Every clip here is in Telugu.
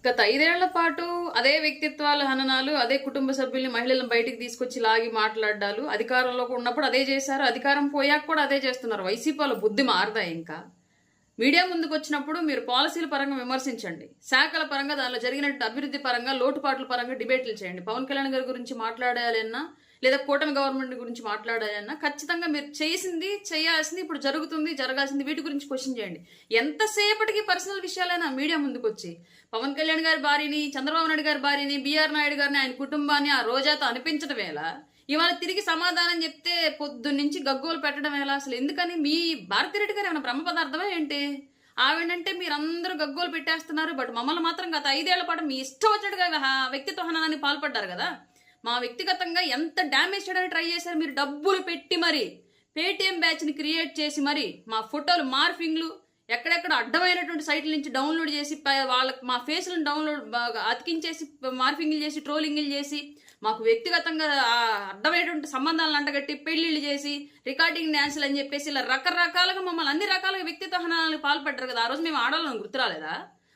గత 5 ఏళ్ల పాటు అదే వ్యక్తిత్వాల హననాలు, అదే కుటుంబ సభ్యుల్ని మహిళలను బయటికి తీసుకొచ్చి లాగి మాట్లాడాలు, అధికారంలో ఉన్నప్పుడు అదే చేశారు, అధికారం పోయాక కూడా అదే చేస్తున్నారు. వైసీపీ వాళ్ళ బుద్ధి మారదా ఇంకా? మీడియా ముందుకు వచ్చినప్పుడు మీరు పాలసీల పరంగా విమర్శించండి, శాఖల పరంగా దానిలో జరిగినట్టు అభివృద్ధి పరంగా లోటుపాట్ల పరంగా డిబేట్లు చేయండి. పవన్ కళ్యాణ్ గారి గురించి మాట్లాడాలన్నా లేదా కూటమి గవర్నమెంట్ గురించి మాట్లాడాలన్నా ఖచ్చితంగా మీరు చేసింది చేయాల్సింది ఇప్పుడు జరుగుతుంది జరగాల్సింది వీటి గురించి క్వశ్చన్ చేయండి. ఎంతసేపటికి పర్సనల్ విషయాలైనా మీడియా ముందుకు వచ్చి పవన్ కళ్యాణ్ గారి భార్యని, చంద్రబాబు నాయుడు గారి భార్యని, బిఆర్ నాయుడు గారిని, ఆయన కుటుంబాన్ని ఆ రోజాతో అనిపించడం ఎలా, ఇవాళ తిరిగి సమాధానం చెప్తే పొద్దున్నుంచి గగ్గోలు పెట్టడం ఎలా? అసలు ఎందుకని? మీ భారతిరెడ్డి గారు ఏమైనా బ్రహ్మ పదార్థమే ఏంటి? ఆవిడంటే మీరందరూ గగ్గోలు పెట్టేస్తున్నారు, బట్ మమ్మల్ని మాత్రం గత 5 ఏళ్ల పాటు మీ ఇష్టం వచ్చినట్టుగా వ్యక్తిత్వ హననాన్ని పాల్పడ్డారు కదా. మా వ్యక్తిగతంగా ఎంత డ్యామేజ్ చేయడానికి ట్రై చేశారు మీరు. డబ్బులు పెట్టి మరి పేటిఎం బ్యాచ్ని క్రియేట్ చేసి మరి మా ఫోటోలు మార్ఫింగ్లు ఎక్కడెక్కడ అడ్డమైనటువంటి సైట్ల నుంచి డౌన్లోడ్ చేసి వాళ్ళకి మా ఫేస్లను డౌన్లోడ్ బాగా అతికించేసి మార్ఫింగ్లు చేసి ట్రోలింగ్లు చేసి మాకు వ్యక్తిగతంగా అడ్డమైనటువంటి సంబంధాలను అంటగట్టి పెళ్లిళ్ళు చేసి రికార్డింగ్ డ్యాన్సులు అని చెప్పేసి ఇలా రకరకాలుగా మమ్మల్ని అన్ని రకాలుగా వ్యక్తిత్వ హననాలకు పాల్పడ్డారు కదా. ఆ రోజు మేము ఆడాలని గుర్తురాలేదా?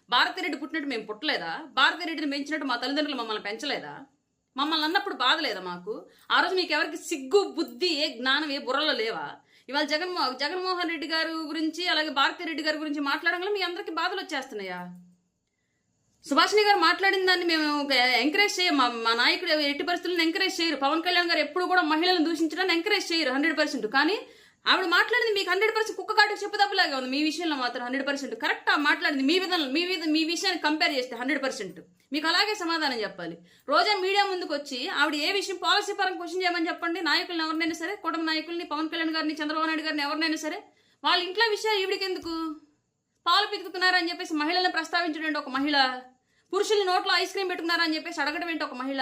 భారతిరెడ్డి పుట్టినట్టు మేము పుట్టలేదా? భారతిరెడ్డిని పెంచినట్టు మా తల్లిదండ్రులు మమ్మల్ని పెంచలేదా? మమ్మల్ని అన్నప్పుడు బాధ లేదా మాకు? ఆ రోజు మీకు ఎవరికి సిగ్గు, బుద్ధి, ఏ జ్ఞానం, ఏ బుర్రలో లేవా? ఇవాళ జగన్మోహన్ రెడ్డి గారి గురించి అలాగే భారతిరెడ్డి గారి గురించి మాట్లాడడంలో మీ అందరికి బాధలు వచ్చేస్తున్నాయా? సుభాషిణి గారు మాట్లాడిన దాన్ని మేము ఎంకరేజ్ చేయం. మా నాయకుడు ఎట్టి పరిస్థితులను ఎంకరేజ్ చేయరు. పవన్ కళ్యాణ్ గారు ఎప్పుడు కూడా మహిళలను దూషించడానికి ఎంకరేజ్ చేయరు 100%. కానీ ఆవిడ మాట్లాడింది మీకు 100% కుక్క కాటుకు చెప్పుదబ్బలాగా ఉంది. మీ విషయంలో మాత్రం 100% కరెక్ట్. మాట్లాడింది మీ విధానం, మీ విషయాన్ని కంపేర్ చేస్తే 100% మీకు అలాగే సమాధానం చెప్పాలి. రోజా మీడియా ముందుకు వచ్చి ఆవిడ ఏ విషయం పాలసీ పరంగా క్వశ్చన్ చేయమని చెప్పండి. నాయకులను ఎవరినైనా సరే, కూటమి నాయకుల్ని, పవన్ కళ్యాణ్ గారిని, చంద్రబాబు నాయుడు గారిని ఎవరినైనా సరే, వాళ్ళ ఇంట్లో విషయాలు ఈవిడికి ఎందుకు? పాలు పితుకుతున్నారని చెప్పేసి మహిళలను ప్రస్తావించడం ఒక మహిళ, పురుషుల్ని నోట్లో ఐస్ క్రీమ్ పెట్టుకున్నారని చెప్పేసి అడగడం ఏంటి ఒక మహిళ?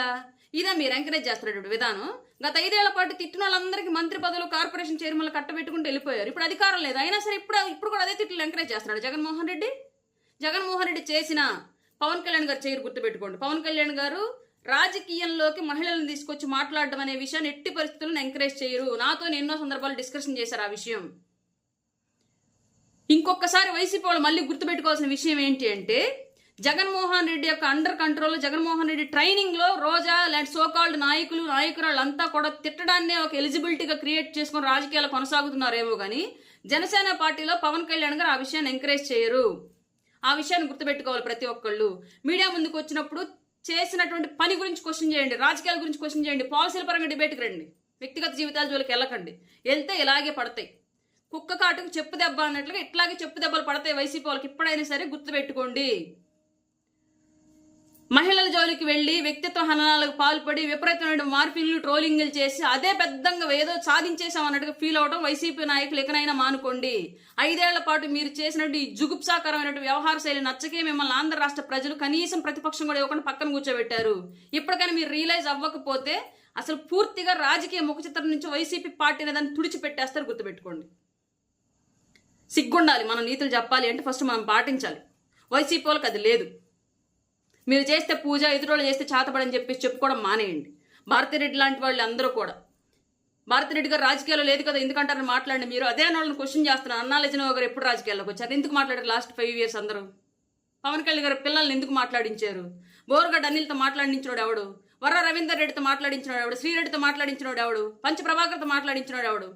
ఇదా మీరు ఎంకరేజ్ చేస్తున్నటువంటి విధానం? గత 5 ఏళ్ల పాటు తిట్టిన వాళ్ళందరికీ మంత్రి పదవులు, కార్పొరేషన్ చైర్మన్లు కట్టబెట్టుకుంటూ వెళ్ళిపోయారు. ఇప్పుడు అధికారం లేదు, అయినా సరే ఇప్పుడు కూడా అదే తిట్లు ఎంకరేజ్ చేస్తున్నాడు జగన్మోహన్ రెడ్డి. జగన్మోహన్ రెడ్డి చేసిన పవన్ కళ్యాణ్ గారు చేయరు, గుర్తుపెట్టుకోండి. పవన్ కళ్యాణ్ గారు రాజకీయంలోకి మహిళలను తీసుకొచ్చి మాట్లాడడం అనే విషయాన్ని ఎట్టి పరిస్థితులను ఎంకరేజ్ చేయరు. నాతో ఎన్నో సందర్భాలు డిస్కషన్ చేశారు ఆ విషయం. ఇంకొకసారి వైసీపీ వాళ్ళు మళ్ళీ గుర్తుపెట్టుకోవాల్సిన విషయం ఏంటి అంటే, జగన్మోహన్ రెడ్డి యొక్క under control, Jaganmohan Reddy training లో రోజా లాంటి సోకాల్డ్ నాయకులు, నాయకురాళ్ళంతా కూడా తిట్టడాన్నే ఒక ఎలిజిబిలిటీగా క్రియేట్ చేసుకుని రాజకీయాలు కొనసాగుతున్నారేమో కానీ జనసేన పార్టీలో పవన్ కళ్యాణ్ గారు ఆ విషయాన్ని ఎంకరేజ్ చేయరు. ఆ విషయాన్ని గుర్తుపెట్టుకోవాలి ప్రతి ఒక్కళ్ళు. మీడియా ముందుకు వచ్చినప్పుడు చేసినటువంటి పని గురించి క్వశ్చన్ చేయండి, రాజకీయాల గురించి క్వశ్చన్ చేయండి, పాలసీల పరంగా డిబేట్కి రండి. వ్యక్తిగత జీవితాల జోలికి వెళ్ళకండి. వెళ్తే ఇలాగే పడతాయి. కుక్క కాటుకు చెప్పు దెబ్బ అన్నట్లుగా ఇట్లాగే చెప్పు దెబ్బలు పడతాయి వైసీపీ వాళ్ళకి. ఇప్పుడైనా సరే గుర్తుపెట్టుకోండి. మహిళల జోలికి వెళ్లి వ్యక్తిత్వ హననాలకు పాల్పడి విపరీతమైన మార్ఫింగ్లు, ట్రోలింగ్లు చేసి అదే పెద్దంగా ఏదో సాధించేసాం అన్నట్టుగా ఫీల్ అవడం వైసీపీ నాయకులు ఎక్కడైనా మానుకోండి. 5 ఏళ్ల పాటు మీరు చేసినట్టు ఈ జుగుప్సాకరమైన వ్యవహార శైలి నచ్చకే మిమ్మల్ని ఆంధ్ర రాష్ట్ర ప్రజలు కనీసం ప్రతిపక్షం కూడా ఇవ్వకుండా పక్కన కూర్చోబెట్టారు. ఇప్పటికైనా మీరు రియలైజ్ అవ్వకపోతే అసలు పూర్తిగా రాజకీయ ముఖ చిత్రం నుంచి వైసీపీ పార్టీని దాన్ని తుడిచిపెట్టేస్తారు, గుర్తుపెట్టుకోండి. సిగ్గుండాలి. మనం నీతులు చెప్పాలి అంటే ఫస్ట్ మనం పాటించాలి. వైసీపీ వాళ్ళకి అది లేదు. మీరు చేస్తే పూజ, ఎదురోళ్ళు చేస్తే చేతపడని చెప్పేసి చెప్పుకోవడం మానేయండి. భారతిరెడ్డి లాంటి వాళ్ళు అందరూ కూడా, భారతిరెడ్డి గారు రాజకీయాల్లో లేదు కదా ఎందుకంటారని మాట్లాడండి. మీరు అదే వాళ్ళని క్వశ్చన్ చేస్తున్నారు. అన్నా లెజనరావు గారు ఎప్పుడు రాజకీయాల్లోకి వచ్చారు? ఎందుకు మాట్లాడారు లాస్ట్ 5 years? అందరూ పవన్ కళ్యాణ్ గారు పిల్లల్ని ఎందుకు మాట్లాడించారు? బోరుగడ్డ అనిల్తో మాట్లాడించినోడు ఎవడు? వర్ర రవీందర్ రెడ్డితో మాట్లాడించినోడు ఎవడు? శ్రీరెడ్డితో మాట్లాడించినోడు ఎవడు? పంచప్రభాకర్తో మాట్లాడించినోడు ఎవడు?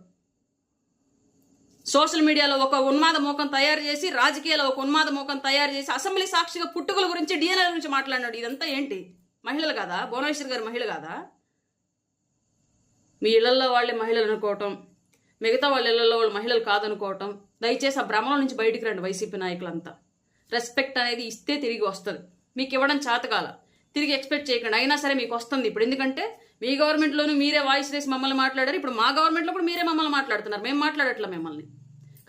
సోషల్ మీడియాలో ఒక ఉన్మాద మోకం తయారు చేసి, రాజకీయాల్లో ఒక ఉన్మాద మోకం తయారు చేసి, అసెంబ్లీ సాక్షిగా పుట్టుకల గురించి, డిఎన్ఏ గురించి మాట్లాడినాడు. ఇదంతా ఏంటి? మహిళలు కాదా? భువనేశ్వర్ గారు మహిళ కాదా? మీ ఇళ్లలో వాళ్ళే మహిళలు అనుకోవటం, మిగతా వాళ్ళ ఇళ్లలో వాళ్ళు మహిళలు కాదనుకోవటం. దయచేసి ఆ భ్రమల నుంచి బయటికి రండి వైసీపీ నాయకులంతా. రెస్పెక్ట్ అనేది ఇస్తే తిరిగి వస్తుంది. మీకు ఇవ్వడం చేతకాల, తిరిగి ఎక్స్పెక్ట్ చేయకండి. అయినా సరే మీకు వస్తుంది ఇప్పుడు. ఎందుకంటే మీ గవర్నమెంట్లోనూ మీరే వాయిస్ రేసి మమ్మల్ని మాట్లాడారు. ఇప్పుడు మా గవర్నమెంట్లో కూడా మీరే మమ్మల్ని మాట్లాడుతున్నారు. మేము మాట్లాడట్లా. మిమ్మల్ని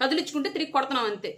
కదిలించుకుంటే తిరిగి కొడుతున్నాం అంతే.